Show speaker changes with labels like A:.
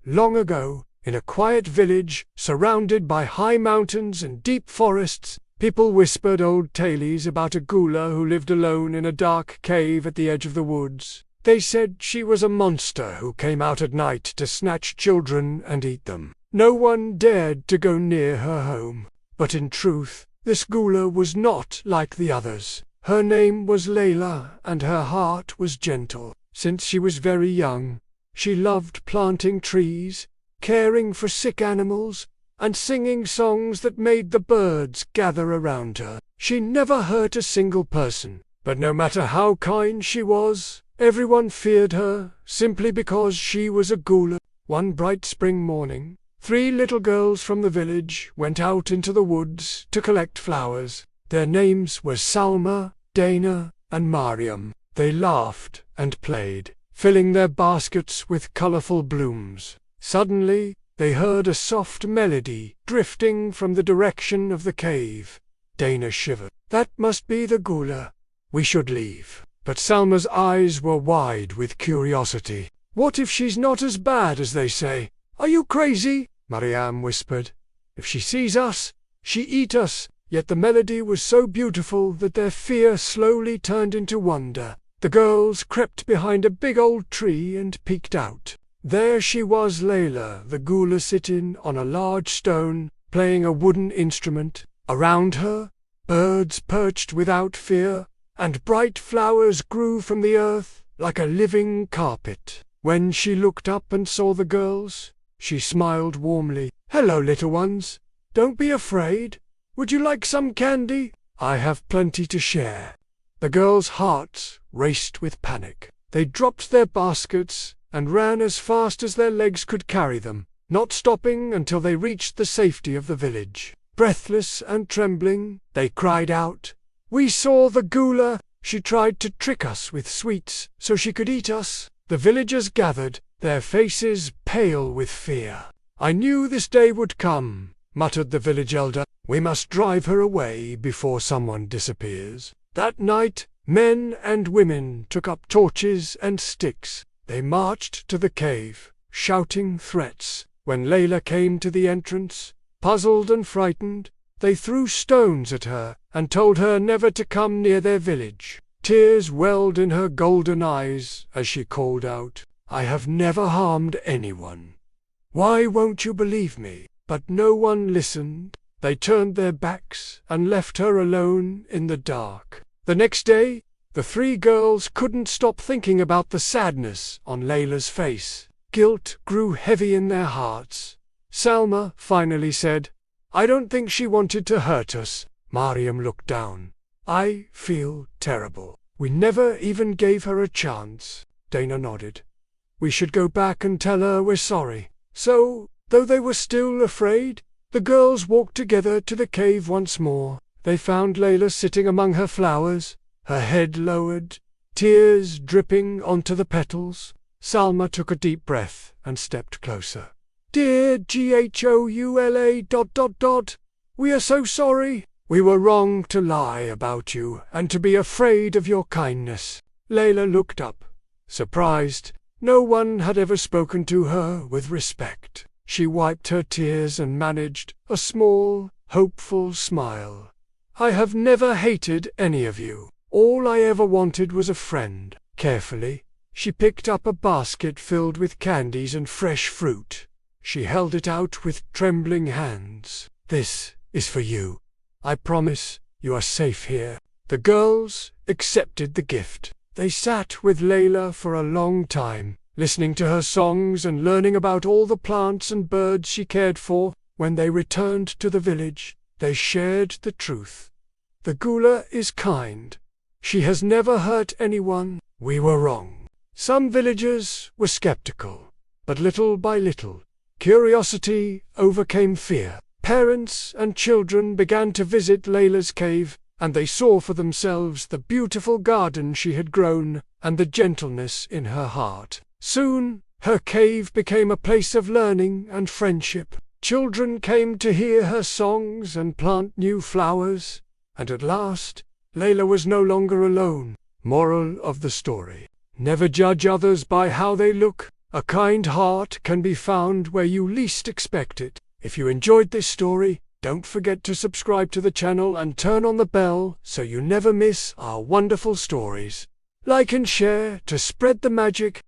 A: long ago, in a quiet village, surrounded by high mountains and deep forests, people whispered old tales about a Ghoula who lived alone in a dark cave at the edge of the woods. They said she was a monster who came out at night to snatch children and eat them. No one dared to go near her home. But in truth, this Ghoula was not like the others. Her name was Layla, and her heart was gentle. Since she was very young, she loved planting trees, caring for sick animals, and singing songs that made the birds gather around her. She never hurt a single person, but no matter how kind she was, everyone feared her simply because she was a Ghoula. One bright spring morning, 3 little girls from the village went out into the woods to collect flowers. Their names were Salma, Dana, and Mariam. They laughed and played, filling their baskets with colorful blooms. Suddenly, they heard a soft melody drifting from the direction of the cave. Dana shivered. That must be the Ghoula. We should leave. But Salma's eyes were wide with curiosity. What if she's not as bad as they say? Are you crazy? Mariam whispered. If she sees us, she eat us. Yet the melody was so beautiful that their fear slowly turned into wonder. The girls crept behind a big old tree and peeked out. There she was, Layla, the Ghoula, sitting on a large stone, playing a wooden instrument. Around her, birds perched without fear, and bright flowers grew from the earth like a living carpet. When she looked up and saw the girls, she smiled warmly. Hello, little ones. Don't be afraid. Would you like some candy? I have plenty to share. The girls' hearts raced with panic. They dropped their baskets and ran as fast as their legs could carry them, not stopping until they reached the safety of the village. Breathless and trembling, they cried out, "We saw the Ghoula! She tried to trick us with sweets so she could eat us." The villagers gathered, their faces pale with fear. "I knew this day would come," muttered the village elder. "We must drive her away before someone disappears." That night, men and women took up torches and sticks. They marched to the cave, shouting threats. When Layla came to the entrance, puzzled and frightened, they threw stones at her and told her never to come near their village. Tears welled in her golden eyes as she called out, "I have never harmed anyone. Why won't you believe me?" But no one listened. They turned their backs and left her alone in the dark. The next day, the 3 girls couldn't stop thinking about the sadness on Layla's face. Guilt grew heavy in their hearts. Salma finally said, "I don't think she wanted to hurt us." Mariam looked down. "I feel terrible. We never even gave her a chance." Dana nodded. "We should go back and tell her we're sorry." So, though they were still afraid, the girls walked together to the cave once more. They found Layla sitting among her flowers, her head lowered, tears dripping onto the petals. Salma took a deep breath and stepped closer. "Dear Ghoula ... we are so sorry. We were wrong to lie about you and to be afraid of your kindness." Layla looked up, surprised. No one had ever spoken to her with respect. She wiped her tears and managed a small, hopeful smile. "I have never hated any of you. All I ever wanted was a friend." Carefully, she picked up a basket filled with candies and fresh fruit. She held it out with trembling hands. "This is for you. I promise you are safe here." The girls accepted the gift. They sat with Layla for a long time, listening to her songs and learning about all the plants and birds she cared for. When they returned to the village, they shared the truth. The Ghoula is kind. She has never hurt anyone. We were wrong. Some villagers were skeptical, but little by little, curiosity overcame fear. Parents and children began to visit Layla's cave, and they saw for themselves the beautiful garden she had grown and the gentleness in her heart. Soon, her cave became a place of learning and friendship. Children came to hear her songs and plant new flowers, and at last, Layla was no longer alone. Moral of the story: never judge others by how they look. A kind heart can be found where you least expect it. If you enjoyed this story, don't forget to subscribe to the channel and turn on the bell so you never miss our wonderful stories. Like and share to spread the magic.